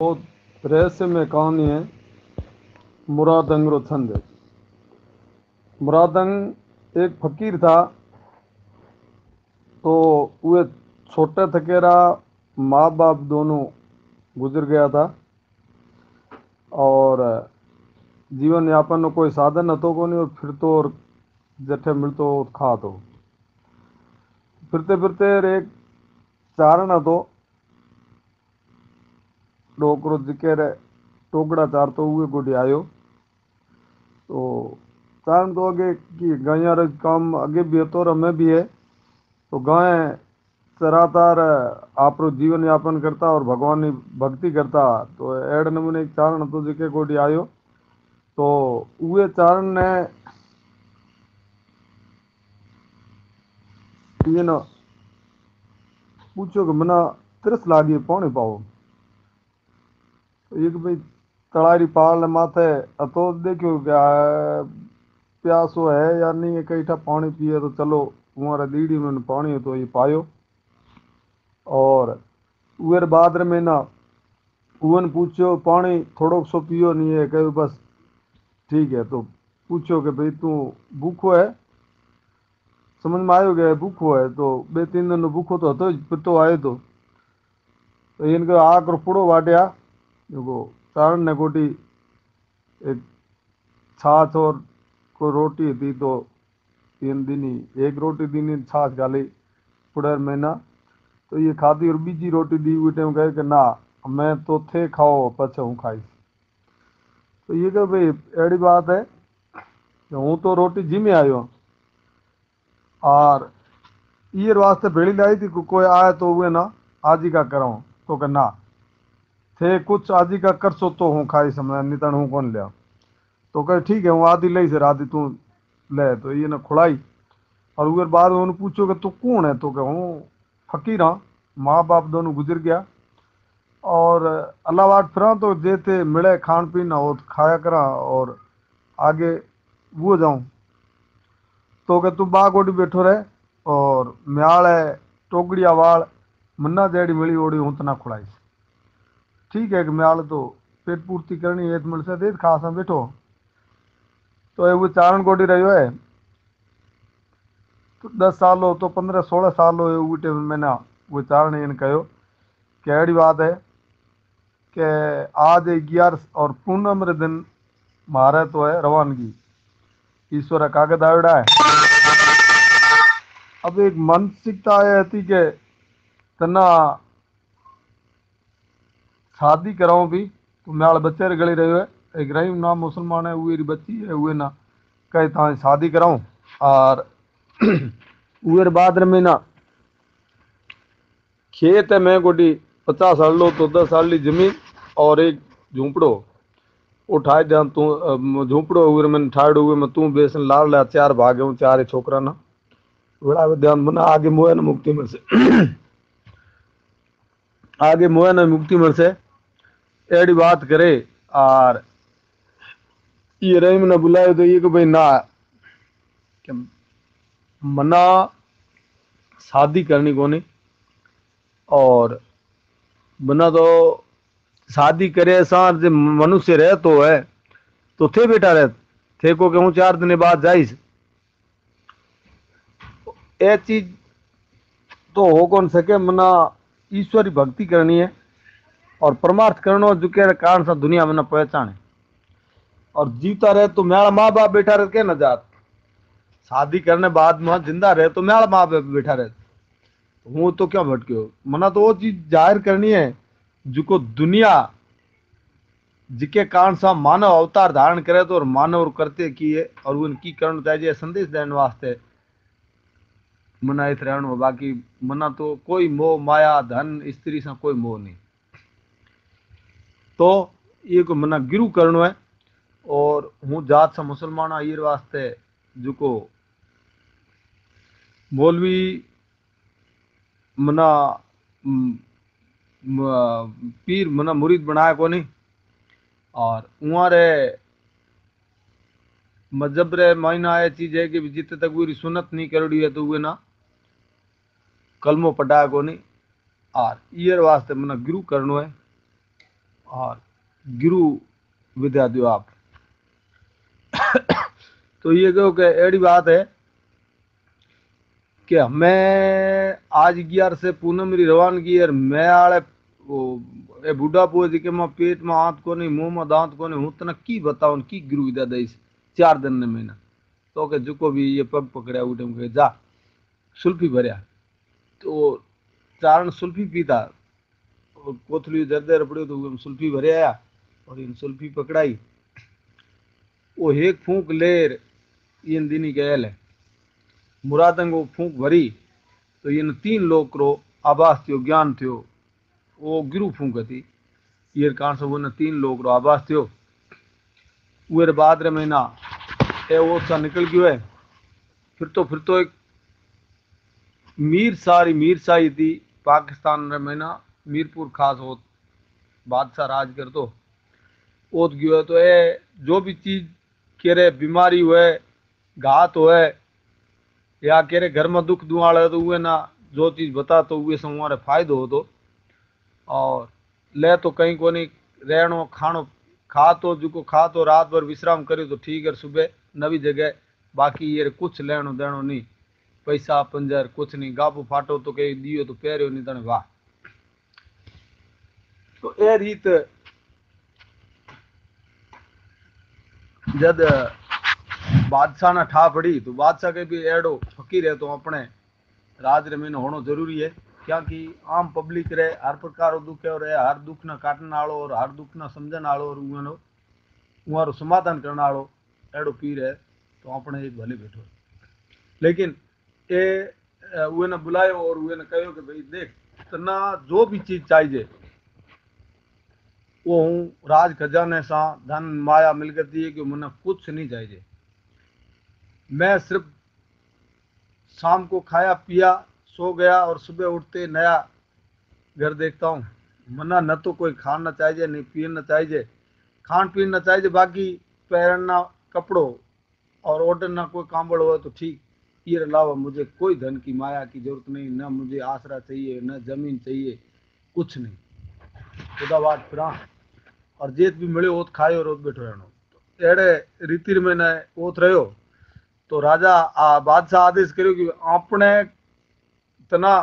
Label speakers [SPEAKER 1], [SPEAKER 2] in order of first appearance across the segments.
[SPEAKER 1] बहुत रहस्यमय कहानी है। मुरादंग रो छंद। मुरादंग एक फकीर था। तो वे छोटे थकेरा माँ बाप दोनों गुजर गया था और जीवन यापन कोई साधन हतो को नहीं। और फिर तो और जठे मिलतो खा तो फिरते फिरते एक चारण हतो डोकरो जिके रे टोकड़ा चार तो उहे गोडी आयो। तो चारण तो आगे की गाया रे काम आगे भी हतो और हमें भी है। तो गाय चरातार आप जीवन यापन करता और भगवान की भक्ति करता। तो एड नमूने एक चारण तो जिके कोडी आयो। तो उहे चारण ने ये न पूछो कि मना तरस लागी पानी पाओ। तो एक भाई तड़ारी पाल माथे अतो देखो क्या प्यासो है या नहीं है, कईठा पानी पिए तो चलो तुम्हारा दीड़ी में पानी है तो ये पायो। और उर बाद में ना उन पूछो पानी थोड़ो सो पियो नहीं है, कहो बस ठीक है। तो पूछो कि भाई तू भूखो है, समझ में आयो गया भूखो है। तो बे तीन दिन भूखो तो હતો જ, पितो आयो तो इनके आक रुपड़ो वाटिया देखो चारण ने गोटी एक छाछ और कोई रोटी थी। तो तीन दिन ही एक रोटी दिन ही छाछ गाली पुड़ेर महीना। तो ये खाधी और बीजी रोटी दी हुई टाइम कहे कि ना मैं तो थे खाओ पछे हूँ खाई। तो ये कहे भाई एड़ी बात है कि हूँ तो रोटी जिमे आयो और ये वास्ते भेड़ी लाई थी कोई आए तो वे ना आजी का कराऊं। तो के ना थे कुछ आजी का कर सो तो हूँ खाई समय नितन हूँ कौन लिया। तो कहे ठीक है हूँ आधी लई से आधी तू ले। तो ये ना खुड़ाई और उधर बाद में उन्हें पूछो कि तू कौन है। तो कह हूँ फकीर हाँ, माँ बाप दोनों गुजर गया और अल्लाहवाट फिरा तो जे थे मिले खान पीन हो तो खाया करा और आगे वो जाऊं। तो के तू बाग ओडी बैठो रहे और म्याल है टोकड़िया वाल मन्ना जेड़ी मिली ओड़ी हूं तना खुड़ाई। ठीक है कि म्याल तो पेट पूर्ति करनी है तो मिल से दे खासा बैठो। तो ये वो चारण गोडी रहो है। तो 10 साल हो तो 15-16 साल हो वो टाइम में ना वो चारण इन कहो कि अड़ी बात है कि आज 11 और पूनम रे दिन मारे तो है रवानगी ईश्वर कागज आवड़ा है। अब एक मानसिकता है थी कि तना शादी कराऊं भी तो म्याल बच्चे रे गली रहो है। एक रहीम नाम मुसलमान है उरी बच्ची है उहे ना कहे था शादी कराऊं। और उर बाद में ना खेत है मैं गोटी 50 साल लो तो 10 साल ली जमीन और एक झूंपड़ो उठाए जा तू झूंपड़ो हुए मैंने ठाड़ हुए मैं तू बेसन लाल ला चार भागे हूँ चार छोकरा ना बड़ा ध्यान बना आगे मोह न मुक्ति मिल से आगे मोह न मुक्ति मिल से एड़ी बात करे। और ये रहीम ने बुलाए तो ये कि भाई ना कि मना शादी करनी कोनी और बना तो शादी करे सार जे मनुष्य रहे तो है तो थे बेटा रहे थे को कहूँ 4 दिन बाद जाइस। ये चीज तो हो कौन सके मना ईश्वरी भक्ति करनी है और परमार्थ करनो जो के कारण से दुनिया में न पहचाने। और जीता रहे तो म्याल माँ बाप बैठा रहे के न जात शादी करने बाद में जिंदा रहे तो म्याल माँ बाप बैठा रहे हूँ तो क्या भटके हो। मना तो वो चीज जाहिर करनी है जो दुनिया जिके कारण से मानव अवतार धारण करे तो और मानव करते किए और उनकी करण चाहिए संदेश देने वास्ते मना इत रहनो। बाकी मना तो कोई मोह माया धन स्त्री से कोई मोह नहीं। तो ये को मना गिरु करनो है और हूँ जात से मुसलमान ये वास्ते जो मौलवी मना पीर मना मुरीद बनाया को नहीं। और उहारे मजहब रे मायना ये चीज है कि जिते तक पूरी सुन्नत नहीं करोड़ी है तो वे ना कलमो पटाया को नहीं। और ये वास्ते मना गुरु करनो है और गुरु विद्या दो आप। तो ये कहो कि एड़ी बात है कि हमें आज 11 से पूनम री रवानगी और मैं आले वो ए बूढ़ा पुआ जी के मां पेट में हाथ को नहीं मुंह में दांत को नहीं हूं तना की बताओ की गुरु विद्या दईस 4 दिन ने महीना तो के जुको भी ये पग पकड़या उठे के जा सुल्फी भरया तो चारण सुल्फी पीता और कोथली दर दर पड़ियो तो सुल्फी भरया और इन सुल्फी पकड़ाई वो एक फूंक लेर इन दिनी गयल है मुरादन को फूंक भरी तो इन 3 लोग रो आभास थयो ज्ञान थयो वो गुरु फूंक थी ये कारण से वो 3 लोग रो आभास थयो उर बाद रे महीना ए वो सा निकल गयो है फिर तो एक मीर शाही थी पाकिस्तान रे महीना मीरपुर खास हो बादशाह राज कर तो ओत गयो है तो ए जो भी चीज केरे बीमारी हुए घात हुए या केरे घर में दुख दुआड़े तो उहे ना जो चीज बता तो उहे से हमारे फायदो हो तो और ले तो कहीं को नहीं रहनो खानो खा तो रात भर विश्राम करे तो ठीक है सुबह नवी जगह बाकी ये कुछ लेनो देनो नहीं पैसा पंजर कुछ नहीं गाबू फाटो तो कहीं दियो तो पैरियो नहीं तने वाह तो ए रीत जद बादशाह ने ठा पड़ी तो बादशाह के भी एडो फकीर है तो अपने राज रे में होना जरूरी है क्योंकि आम पब्लिक रे हर प्रकार दुख है और हर दुख ना काटने वालों और हर दुख ना समझने वालों और उहारो समाधान करने वालों एडो पीर है तो अपने एक भले बैठो लेकिन ए उहे ने बुलायो और उहे ने कहो कि भाई देख तना जो भी चीज चाहिए वो हूँ राज खजाने सा धन माया मिल गई है कि मुझे कुछ नहीं चाहिए मैं सिर्फ शाम को खाया पिया सो गया और सुबह उठते नया घर देखता हूँ मना न तो कोई खाना चाहिए नहीं पीना चाहिए खान पीना चाहिए बाकी पहनना कपड़ों और ओढ़ना कोई कांबड़ हो तो ठीक ये अलावा मुझे कोई धन की माया की जरूरत नहीं न मुझे आसरा चाहिए न जमीन चाहिए कुछ नहीं खुदाबाद फिरा और जेत भी मिले ओत खाए और ओत बैठो रहनो एड़े रीति में न ओत रहो तो राजा बादशाह आदेश करो कि अपने तना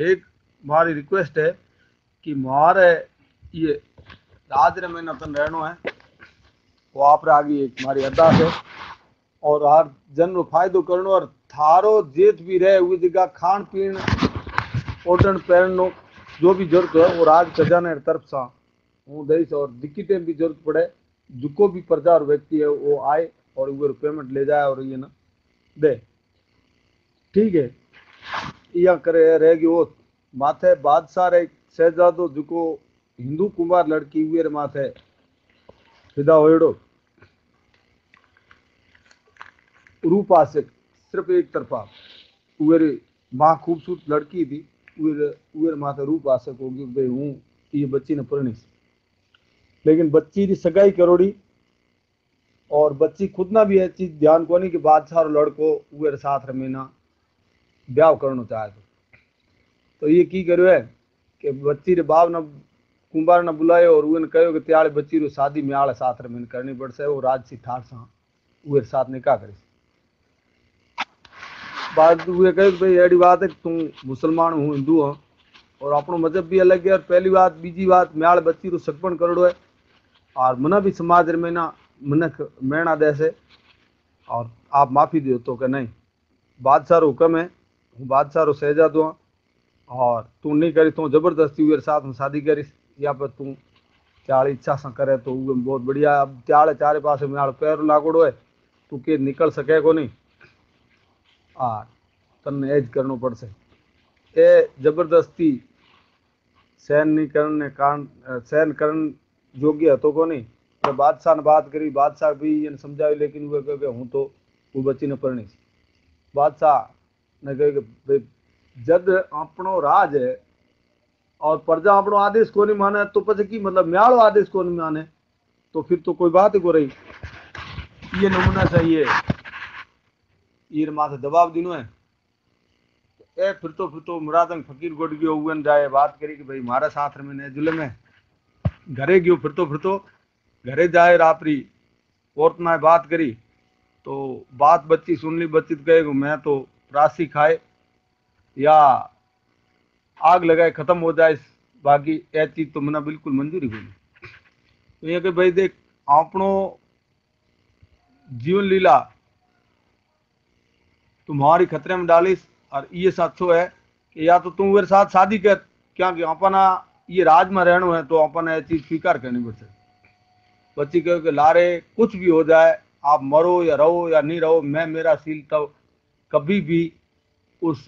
[SPEAKER 1] एक मारी रिक्वेस्ट है कि मारे ये राज रे में तन रहनो है वो आप आगे एक मारी अरदास है और हर जन रो फायदो करनो और थारो जेत भी रहे हुई जगह खान पीन ओढ़न पहनो जो भी जरूरत है वो राज खजाने तरफ सा हूँ दईस और दिक्कतें भी जरूरत पड़े जो भी प्रजा और व्यक्ति है वो आए और वो पेमेंट ले जाए और ये ना दे ठीक है या करे रहेगी वो माथे बादशाह रे शहजादो जो हिंदू कुमार लड़की हुए माथे फिदा होड़ो रूपा से सिर्फ एक तरफा उरे माँ खूबसूरत लड़की थी उरे माथे रूप आशक होगी भाई हूँ ये बच्ची ने परणी लेकिन बच्ची की सगाई करोड़ी और बच्ची खुद ना भी है चीज ध्यान को नहीं कि बादशाह लड़को उरे साथ रमीना ब्याह करना चाहे तो ये की करो है कि बच्ची रे बाप ने कुंभार ने बुलायो और उन कहो कि त्याले बच्ची रो शादी म्याल साथ रमीन करनी पड़से वो राजसी ठार सा उरे साथ निकाह करी बाद वे कहे भाई एडी बात है तू मुसलमान हूँ हिंदू हाँ और अपनो मजहब भी अलग है और पहली बात बीजी बात म्याल बच्ची रो सगपन करोड़ो है और मना भी समाज में ना मनक मेणा दे से और आप माफी दो तो कि नहीं बादशाह रो हुक्म है हूँ बादशाह रो शहजादो और तू नहीं करी तो जबरदस्ती हुए साथ में शादी करीस या पर तू त्याल इच्छा से करे तो बहुत बढ़िया अब त्याल चारे पास म्याल पैर लागोड़ो है तू के निकल सके को नहीं तन एज करनो पड़से ए जबरदस्ती सहन नहीं करने कारण सहन करन योग्य तो को नहीं तो बादशाह ने बात करी बादशाह भी ये समझाई लेकिन वो कहे हूँ तो वो बच्ची ने परणी बादशाह ने कहे कि भाई जद अपनो राज है और प्रजा अपनो आदेश को नहीं माने तो पचे की मतलब म्यालो आदेश को नहीं माने तो फिर तो कोई बात ही को रही ये नमूना चाहिए ये माथे दबाव दिनो है ए फिर तो मुरादंग फकीर गोड गयो उगन जाए बात करी कि भाई मारे साथ में ने जुल्म है घरे गयो फिर तो घरे जाए रात्रि औरत ने बात करी तो बात बच्ची सुन ली। बच्ची तो कहे मैं तो राशि खाए या आग लगाए खत्म हो जाए, बाकी यह चीज तो मना बिल्कुल मंजूरी कोनी। तो ये कि भाई देख आपनो जीवन लीला तुम्हारी खतरे में डालिस। और ये सच्चो है कि या तो तुम मेरे साथ शादी कर, क्या कि अपना ये राज में रहना है तो अपन ये चीज स्वीकार करनी पड़ती। बच्ची कहो कि लारे कुछ भी हो जाए, आप मरो या रहो या नहीं रहो, मैं मेरा सील तो कभी भी उस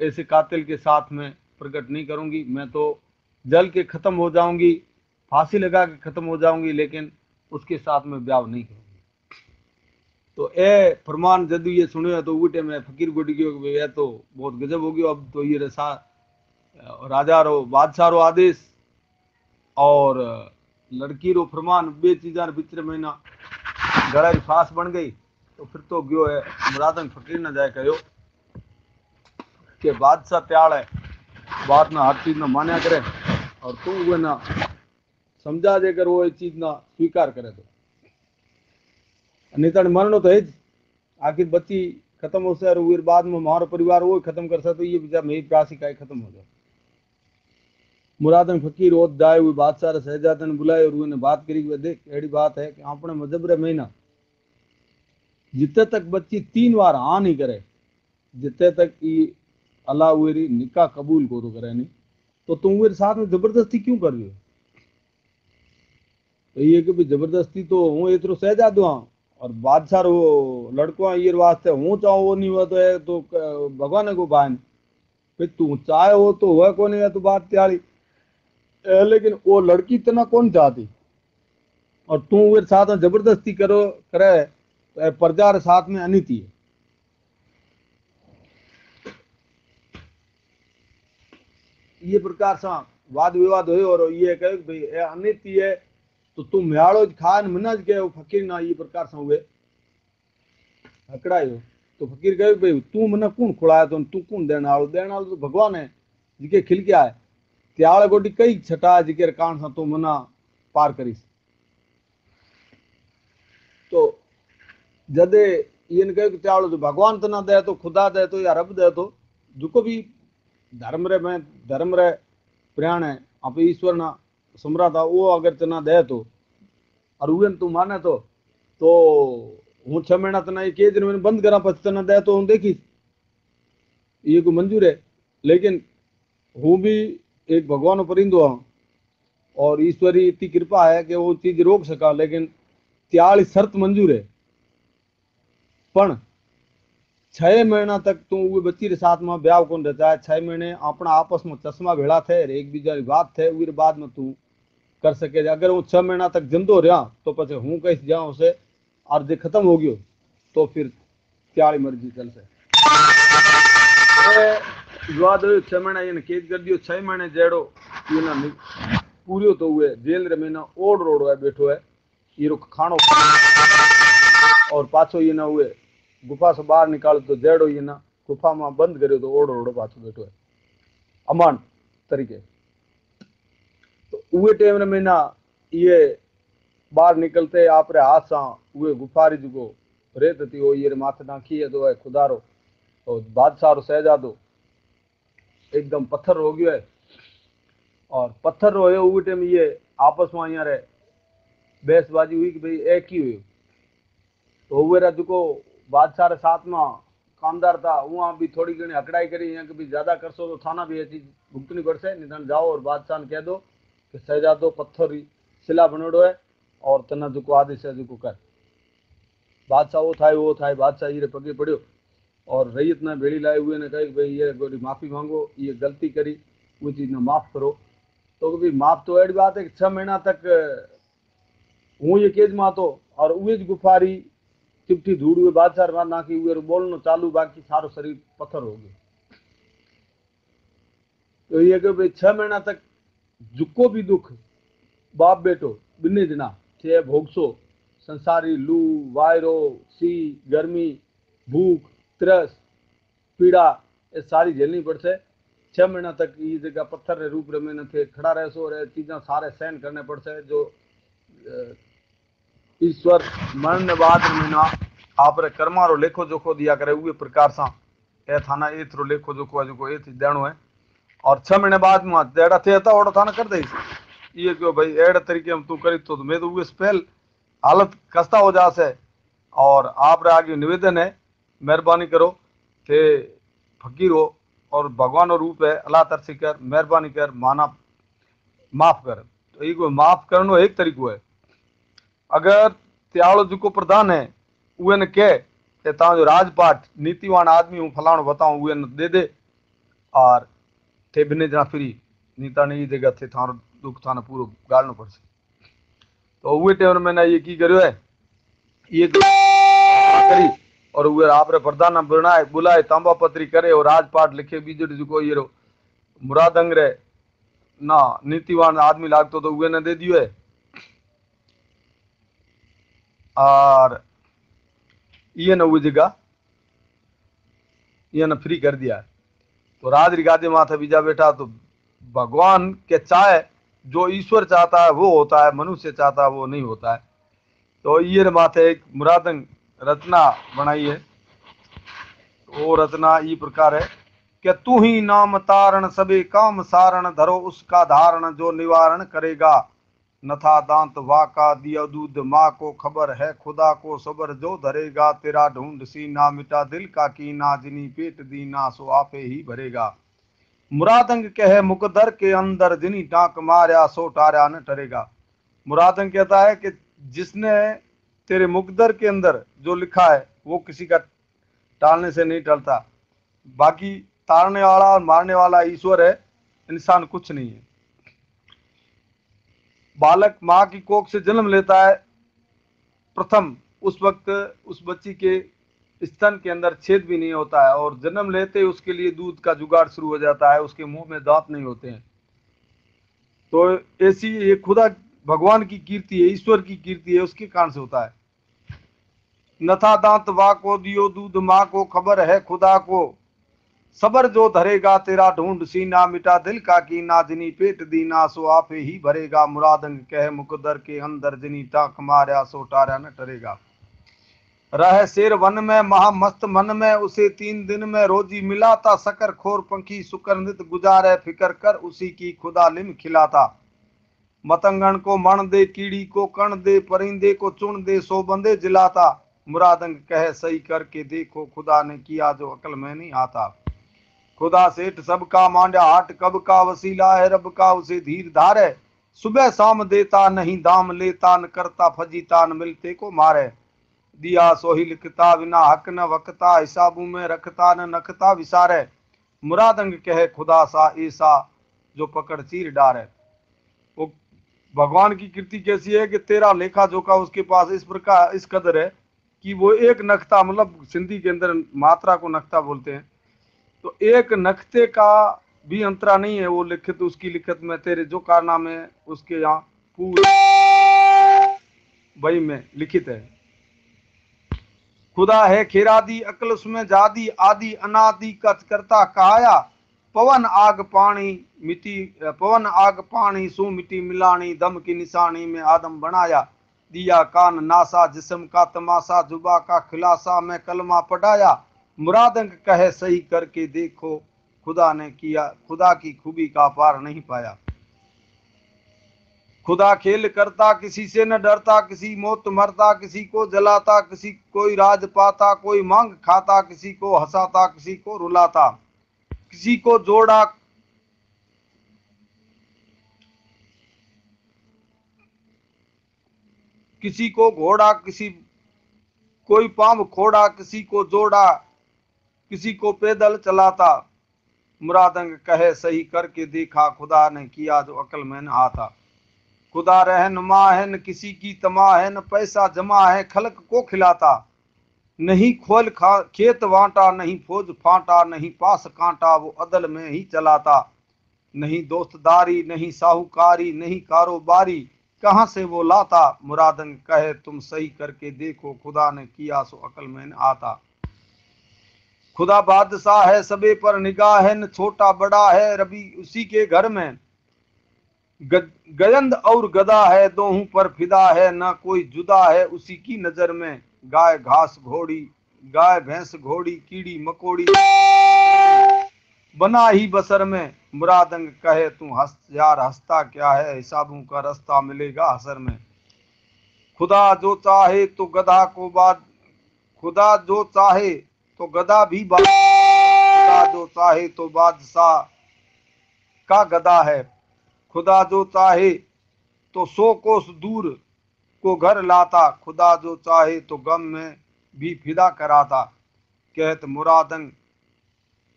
[SPEAKER 1] ऐसे कातिल के साथ में प्रकट नहीं करूंगी। मैं तो जल के खत्म हो जाऊंगी, फांसी लगा के खत्म हो जाऊंगी, लेकिन उसके साथ में ब्याह नहीं करूंगी। तो ए फरमान जदू ये सुने तो उठे में फकीर गुट गयो, यह तो बहुत गजब हो गयो। अब तो ये रसा राजा रो बादशाह रो आदेश और लड़की रो फरमान बे चीजा पिछले महीना गला की फांस बन गई। तो फिर तो गयो है मुरादन फकीर न जाए कहो कि बादशाह त्याल है, बात ना हर चीज ना मान्या करे और तू वो ना समझा देकर वो चीज ना स्वीकार करे तो नहीं तो मरनो तो है। आखिर बच्ची खत्म हो से और बाद में हमारा परिवार वो खत्म कर सकते, तो ये बेचारा मेरी प्रासी का खत्म हो जाए। मुरादन फकीर ओत जाए हुई बादशाह शहजादे ने बुलाए और उन्हें बात करी। देख एड़ी बात है कि अपने मजहब रे महीना जिते तक बच्ची 3 बार हाँ नहीं करे, जिते तक अल्लाह उरी निकाह कबूल को तो करे नहीं, तो तुम मेरे साथ में जबरदस्ती क्यों कर रही हो। तो ये कि जबरदस्ती तो हूँ इतरो शहजादो हाँ और बादशाह रो लड़को ये वास्ते हूँ चाहो वो नहीं हुआ तो भगवान को बान भाई तू चाहे हो तो हुआ कौन है तो बात त्यारी, लेकिन वो लड़की इतना कौन चाहती और तू मेरे साथ में जबरदस्ती करो करे तो प्रजा रे साथ में अनिति है। ये प्रकार से वाद विवाद हो और ये कहे भाई अनिति है तो तू म्याड़ो खान मनज के फकीर ना ये प्रकार से हुए हकड़ायो। तो फकीर कहे भाई तू मने कौन खुलाया तो तू कौन देना वालो तो भगवान है जिके खिल के आए त्याल गोटी कई छटा जिके कान से तू मना पार करीस। तो जदे इन कहे त्याल तो भगवान तो ना दे तो खुदा दे तो या रब दे तो जो भी धर्म रे में धर्म रे प्राण है आप ईश्वर ना समरा था वो अगर तना दे तो और उन तू माने तो हूँ 6 महीना तना एक दिन में बंद करा पछ तना दे तो हूँ देखी ये को मंजूर है। लेकिन हूँ भी एक भगवान परिंदो हाँ और ईश्वरी इतनी कृपा है कि वो चीज रोक सका, लेकिन त्याली शर्त मंजूर है पण 6 महीना तक तू वो बच्ची के साथ में ब्याह कौन रहता है। 6 महीने अपना आपस में चश्मा भेड़ा थे एक बीजा की बात थे उर बाद में तू कर सके। अगर वो 6 महीना तक जिंदो रहा तो पचे हूँ कहीं जाऊँ उसे और जो खत्म हो गयो तो फिर त्याली मर्जी चल से विवाद हो 6 महीना ये केज कर दियो। 6 महीने जेड़ो पूरी तो हुए जेल रे महीना ओढ़ रोड है बैठो है ये रुख खानो और पाछो ये ना हुए गुफा से बाहर निकालो तो जेड़ो ये ना गुफा में बंद करो तो ओढ़ रोड पाछो बैठो है अमान तरीके। तो उए टाइम रे महीना ये बाहर निकलते आप रे हाथ सा उए गुफारी जो रेत थी वो ये माथे नाखी है तो है खुदारो तो बादशाह रो शहजादो एकदम पत्थर हो गयो है और पत्थर रोए उस टाइम ये आपस में यहाँ रे बहसबाजी हुई कि भाई एक ही हुई। तो वो जो बादशाह रे साथ में कामदार था वहाँ भी थोड़ी घनी हकड़ाई करी यहाँ कि ज्यादा करसो तो थाना भी ये चीज भुगतनी पड़से निधन जाओ और बादशाह ने कह दो कि शहजादो पत्थर शिला बनोड़ो है और तना जो आदेश है जो कर। बादशाह वो था बादशाह ये पगे पड़ो और रैयत ने भेड़ी लाए हुए ने कहे भाई ये गोरी माफी मांगो ये गलती करी वो चीज ने माफ करो। तो भाई माफ तो एडी बात है कि 6 महीना तक हूँ ये केज में तो और उस गुफारी चिपटी धूड़ हुए बादशाह नाखी हुए बोलनो चालू बाकी सारो शरीर पत्थर हो गया। तो ये कि भाई 6 महीना तक जुको भी दुख बाप बेटो बिन्ने दिना थे भोगसो संसारी लू वायरो सी गर्मी भूख तरस पीड़ा ये सारी झेलनी पड़से 6 महीना तक ये जगह पत्थर रे रूप में न थे खड़ा रह सो रे चीजा सारे सहन करने पड़ से जो ईश्वर मरण ने बाद महीना आप रे कर्मा रो लेखो जोखो दिया करे उहे प्रकार सा ए थाना एथरो लेखो जोखो है जो एथ देनो है और 6 महीने बाद में जेड़ा थे था ओड़ा थाना कर दे ये क्यों भाई एड़े तरीके हम तू करी तो मैं तो उस पहल हालत खस्ता हो जासे और आप आगे निवेदन है मेहरबानी करो थे फकीर हो और भगवान रूप है अल्लाह तरसी कर मेहरबानी कर माना माफ कर तो ये माफ करनो एक तरीको है अगर त्यालो जो प्रधान है उहे ने कहे कि जो राजपाट नीतिवान आदमी हूँ फलाणो बताऊं उहे ने दे और थे बिने जना फ्री नीता ने ये जगह थे थारो दुख थाने पूरो गालनो पड़से तो उहे टाइम मैंने ये की करियो है ये करी और वे आप रे प्रधान बनाए बुलाए तांबा पत्री करे और राजपाट लिखे बीजड़ी जो ये रो मुरादंग रे ना नीतिवान आदमी लागतो तो वे ने दे दियो है और ये न वो जगह ये न फ्री कर दिया है तो राज रिगादे माथे बीजा बैठा तो भगवान के चाहे जो ईश्वर चाहता है वो होता है मनुष्य चाहता है वो नहीं होता है तो ये माथे एक मुरादंग रचना बनाई है वो रचना ई प्रकार है कि तू ही नाम तारण सबे काम सारण धरो उसका धारण जो निवारण करेगा नथा दांत वाका दिया दूध माँ को खबर है खुदा को सबर जो धरेगा तेरा ढूंढ सी ना मिटा दिल का कीना जिनी पेट दीना सो आपे ही भरेगा मुरादंग कहे मुकदर के अंदर जिनी टाक मारया सो टारा न टरेगा। मुरादंग कहता है कि जिसने तेरे मुकदर के अंदर जो लिखा है वो किसी का टालने से नहीं टलता, बाकी तारने वाला और मारने वाला ईश्वर है, इंसान कुछ नहीं है। बालक माँ की कोख से जन्म लेता है, प्रथम उस वक्त उस बच्ची के स्तन के अंदर छेद भी नहीं होता है और जन्म लेते ही उसके लिए दूध का जुगाड़ शुरू हो जाता है, उसके मुंह में दांत नहीं होते हैं। तो ऐसी ये खुदा भगवान की कीर्ति है, ईश्वर की कीर्ति है, उसके कारण से होता है। नथा दांत वा को दियो दूध माँ को खबर है खुदा को सबर जो धरेगा तेरा ढूंढ सीना मिटा दिल का कीना जिनी पेट दीना सो आपे ही भरेगा। मुरादंग कह मुकदर के अंदर जिनी टाक मारा सो टारा न टरेगा। रह शेर वन में महामस्त मन में उसे 3 दिन में रोजी मिलाता शकर खोर पंखी सुकर नित गुजारे फिकर कर उसी की खुदा लिम खिलाता। मतंगन को मण दे कीड़ी को कण दे परिंदे को चुन दे सो बंदे जिलाता। मुरादंग कहे सही करके देखो खुदा ने किया जो अकल में नहीं आता। खुदा सेठ सबका मांडा हाट कब का वसीला है रब का उसे धीर धार है। सुबह शाम देता नहीं दाम लेता न करता फजीता न मिलते को मारे। दिया सोही लिखता बिना हक न वकता हिसाबों में रखता न नखता विसारे। मुरादंग कहे खुदा सा ऐसा जो पकड़ चीर डारे। वो भगवान की कीर्ति कैसी है कि तेरा लेखा जोखा उसके पास इस प्रकार इस कदर है कि वो एक नक्ता, मतलब सिंधी के अंदर मात्रा को नक्ता बोलते हैं, तो एक नक्ते का भी अंतरा नहीं है। वो लिखित उसकी लिखित में तेरे जो कारनामे उसके यहाँ पूरे वही में लिखित है। खुदा है खेरादी अकल उसमें जादी आदि अनादि कच करता कहाया। पवन आग पानी सू मिट्टी मिलानी दम की निशानी में आदम बनाया। दिया कान नासा जिस्म का तमाशा जुबा का खिलासा में कलमा पढ़ाया। मुरादंग कहे सही करके देखो खुदा ने किया खुदा की खूबी का पार नहीं पाया। खुदा खेल करता किसी से न डरता किसी मौत मरता किसी को जलाता किसी कोई राज पाता कोई मांग खाता किसी को हंसाता किसी को रुलाता। किसी को जोड़ा किसी को घोड़ा किसी कोई पाम खोड़ा किसी को जोड़ा किसी को पैदल चलाता। मुरादंग कहे सही करके देखा खुदा ने किया जो अकल में न आता। खुदा रहनुमा है न किसी की तमा है न पैसा जमा है खलक को खिलाता। नहीं खोल खेत वांटा नहीं फौज फांटा नहीं पास कांटा वो अदल में ही चलाता। नहीं दोस्तदारी नहीं साहूकारी नहीं कारोबारी कहां से वो लाता। मुरादंग कहे तुम सही करके देखो खुदा ने किया सो अकल में न आता। खुदा बादशाह है, सबे पर निगाह है, न छोटा बड़ा है रबी उसी के घर में। गयंद और गदा है, दोहू पर फिदा है, ना कोई जुदा है उसी की नजर में। गाय घास घोड़ी, गाय भैंस घोड़ी कीड़ी मकोड़ी बना ही बसर में। मुरादंग कहे तू हंस यार, हंसता क्या है, हिसाबों का रास्ता मिलेगा हसर में। खुदा जो चाहे तो गधा को बाद, खुदा जो चाहे तो गधा भी खुदा जो चाहे तो बादशाह का गधा है। खुदा जो चाहे तो 100 कोस दूर को घर लाता, खुदा जो चाहे तो गम में भी फिदा कराता। कहत मुरादंग,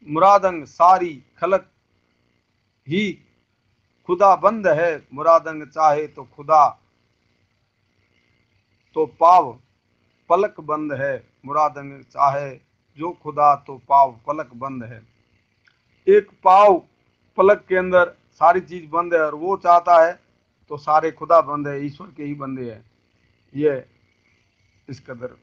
[SPEAKER 1] मुरादंग सारी खलक ही खुदा बंद है। मुरादंग चाहे तो खुदा तो पाव पलक बंद है। मुरादंग चाहे जो खुदा तो पाव पलक बंद है। एक पाव पलक के अंदर सारी चीज बंद है, और वो चाहता है तो सारे खुदा बंद है, ईश्वर के ही बंदे हैं। ये इस कदर